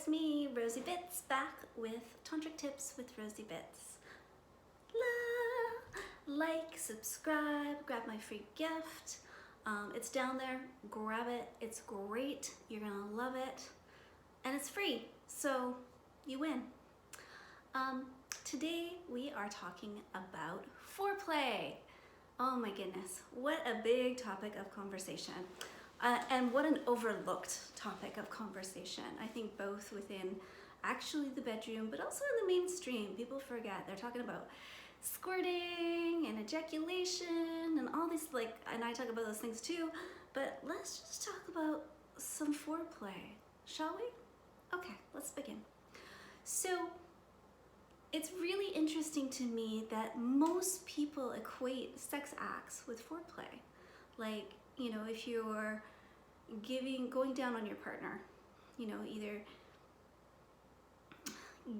it's me, Rosie Bits, back with Tantric Tips with Rosie Bits. Like, subscribe, grab my free gift. It's down there, grab it. It's great, you're gonna love it. And it's free, so you win. Today we are talking about foreplay. Oh my goodness, what a big topic of conversation. And what an overlooked topic of conversation. I think both within actually the bedroom, but also in the mainstream. People forget, they're talking about squirting and ejaculation and all these, like, and I talk about those things too, but let's just talk about some foreplay, shall we? Okay, let's begin. So it's really interesting to me that most people equate sex acts with foreplay. Like, you know, if you're going down on your partner, you know, either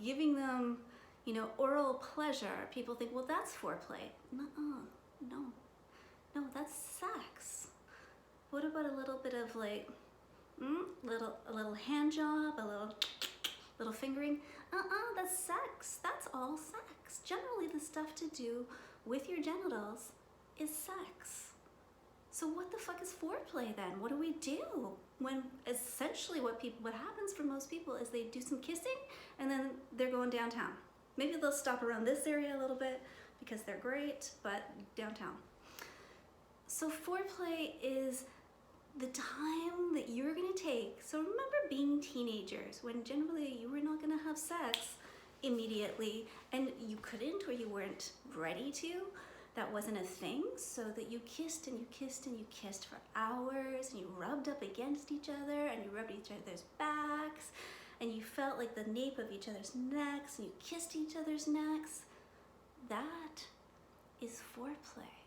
giving them, you know, oral pleasure, people think, well, that's foreplay. No, that's sex. What about a little bit of like, a little hand job, a little fingering? That's sex. That's all sex. Generally, the stuff to do with your genitals is sex. So what the fuck is foreplay then? What do we do when essentially what happens for most people is they do some kissing and then they're going downtown. Maybe they'll stop around this area a little bit because they're great, but downtown. So foreplay is the time that you're gonna take. So remember being teenagers when generally you were not gonna have sex immediately and you couldn't or you weren't ready to. That wasn't a thing, so that you kissed and you kissed and you kissed for hours and you rubbed up against each other and you rubbed each other's backs and you felt like the nape of each other's necks and you kissed each other's necks. That is foreplay.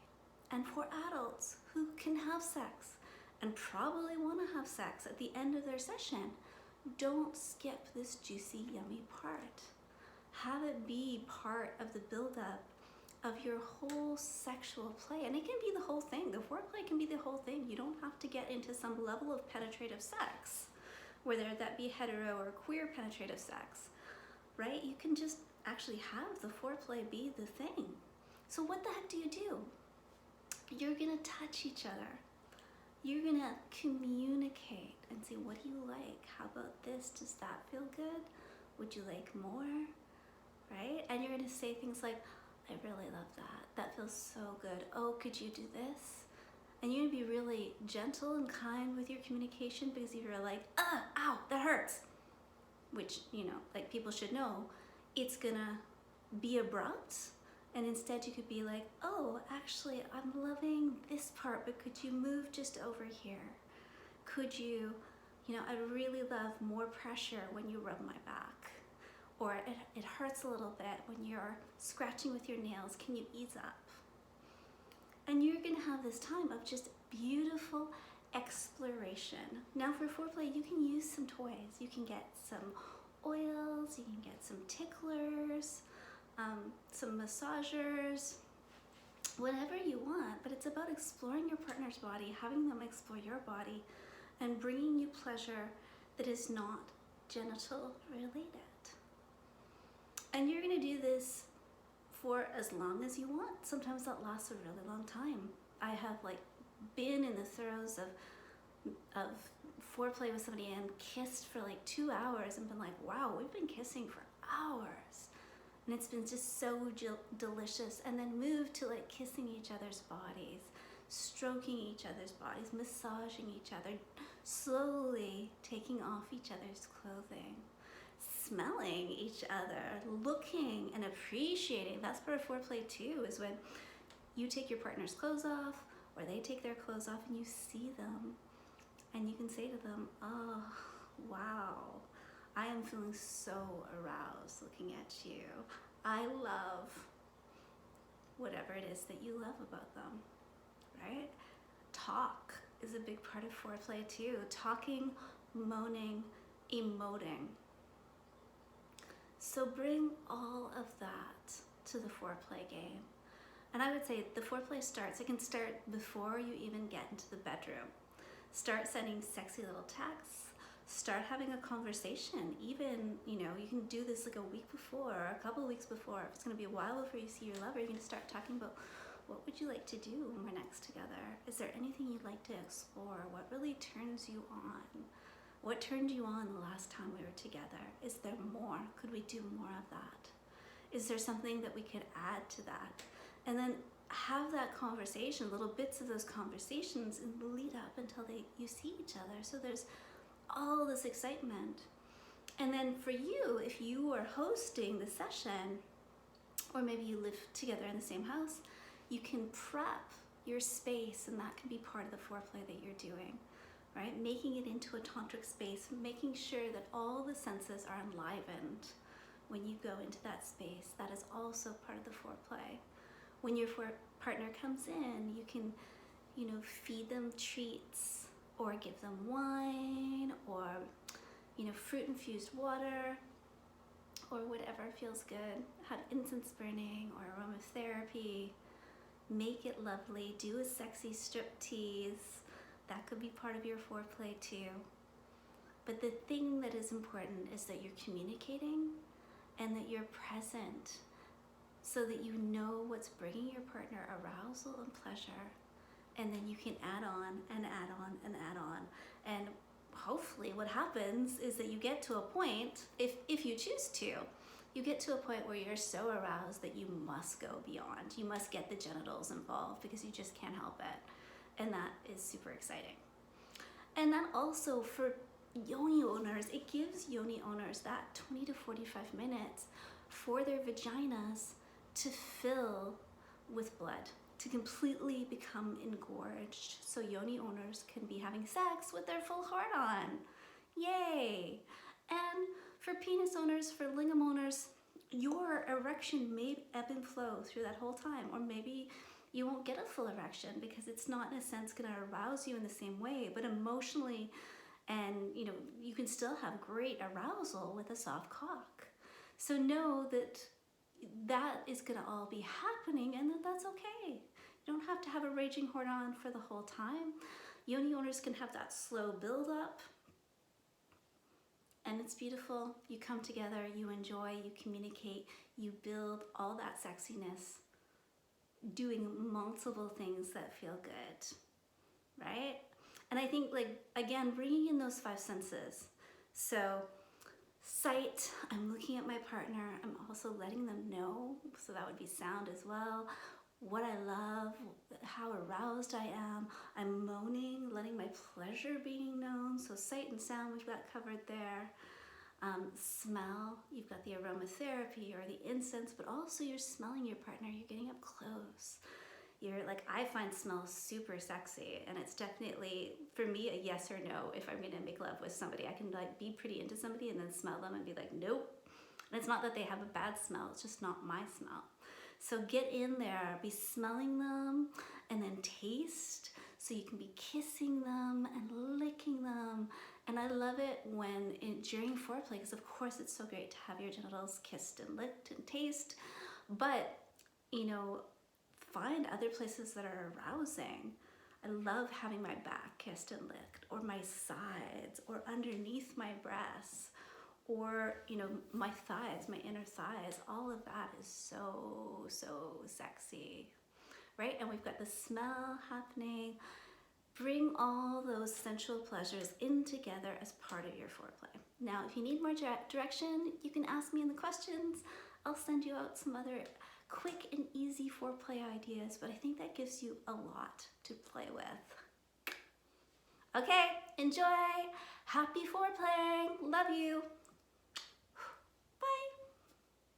And for adults who can have sex and probably want to have sex at the end of their session, don't skip this juicy, yummy part. Have it be part of the buildup of your whole sexual play. And it can be the whole thing. The foreplay can be the whole thing. You don't have to get into some level of penetrative sex, whether that be hetero or queer penetrative sex, right? You can just actually have the foreplay be the thing. So what the heck do? You're gonna touch each other. You're gonna communicate and say, what do you like? How about this? Does that feel good? Would you like more? Right? And you're gonna say things like, I really love that. That feels so good. Oh, could you do this? And you're gonna be really gentle and kind with your communication because you're like, ow, that hurts. Which, you know, like people should know, it's gonna be abrupt. And instead you could be like, oh, actually, I'm loving this part, but could you move just over here? Could you, you know, I'd really love more pressure when you rub my back. Or it hurts a little bit when you're scratching with your nails. Can you ease up? And you're gonna have this time of just beautiful exploration. Now for foreplay, you can use some toys. You can get some oils, you can get some ticklers, some massagers, whatever you want, but it's about exploring your partner's body, having them explore your body, and bringing you pleasure that is not genital related. And you're gonna do this for as long as you want. Sometimes that lasts a really long time. I have like been in the throes of foreplay with somebody and kissed for like 2 hours and been like, wow, we've been kissing for hours. And it's been just so delicious. And then moved to like kissing each other's bodies, stroking each other's bodies, massaging each other, slowly taking off each other's clothing, smelling each other, looking and appreciating. That's part of foreplay too, is when you take your partner's clothes off or they take their clothes off and you see them and you can say to them, oh, wow, I am feeling so aroused looking at you. I love whatever it is that you love about them, right? Talk is a big part of foreplay too. Talking, moaning, emoting. So bring all of that to the foreplay game. And I would say the foreplay starts, it can start before you even get into the bedroom. Start sending sexy little texts. start having a conversation. Even, you know, you can do this like a week before or a couple of weeks before. If it's going to be a while before you see your lover, you can start talking about what would you like to do when we're next together? Is there anything you'd like to explore? What really turns you on? What turned you on the last time we were together? Is there more? Could we do more of that? Is there something that we could add to that? And then have that conversation, little bits of those conversations in the lead up until you see each other. So there's all this excitement. And then for you, if you are hosting the session, or maybe you live together in the same house, you can prep your space, and that can be part of the foreplay that you're doing, right? Making it into a tantric space, making sure that all the senses are enlivened when you go into that space. That is also part of the foreplay. When your partner comes in, you can, you know, feed them treats or give them wine or, you know, fruit-infused water or whatever feels good. Have incense burning or aromatherapy. Make it lovely. Do a sexy striptease. That could be part of your foreplay too. But the thing that is important is that you're communicating and that you're present, so that you know what's bringing your partner arousal and pleasure, and then you can add on and add on and add on. And hopefully what happens is that you get to a point, if you choose to, you get to a point where you're so aroused that you must go beyond. You must get the genitals involved because you just can't help it. And that is super exciting. And then also for yoni owners, it gives yoni owners that 20 to 45 minutes for their vaginas to fill with blood, to completely become engorged, so yoni owners can be having sex with their full heart on. Yay! And for penis owners, for lingam owners, your erection may ebb and flow through that whole time, or maybe you won't get a full erection because it's not in a sense going to arouse you in the same way, but emotionally, and you know, you can still have great arousal with a soft cock. So know that that is going to all be happening, and that's okay. You don't have to have a raging horn on for the whole time. Yoni owners can have that slow build up, and it's beautiful. You come together, you enjoy, you communicate, you build all that sexiness, doing multiple things that feel good, right? And I think, like, again, bringing in those five senses. So sight, I'm looking at my partner, I'm also letting them know, so that would be sound as well, what I love, how aroused I am. I'm moaning, letting my pleasure being known. So sight and sound, we've got covered there. Smell, you've got the aromatherapy or the incense, but also you're smelling your partner, you're getting up close. You're like, I find smell super sexy, and it's definitely, for me, a yes or no. If I'm gonna make love with somebody, I can like be pretty into somebody and then smell them and be like, nope. And it's not that they have a bad smell, it's just not my smell. So get in there, be smelling them, and then taste, so you can be kissing them and licking them. And I love it when during foreplay, because of course it's so great to have your genitals kissed and licked and taste, but you know, find other places that are arousing. I love having my back kissed and licked, or my sides, or underneath my breasts, or you know, my thighs, my inner thighs. All of that is so, so sexy, right? And we've got the smell happening. Bring all those sensual pleasures in together as part of your foreplay. Now, if you need more direction, you can ask me in the questions. I'll send you out some other quick and easy foreplay ideas, but I think that gives you a lot to play with. Okay, enjoy. Happy foreplaying. Love you.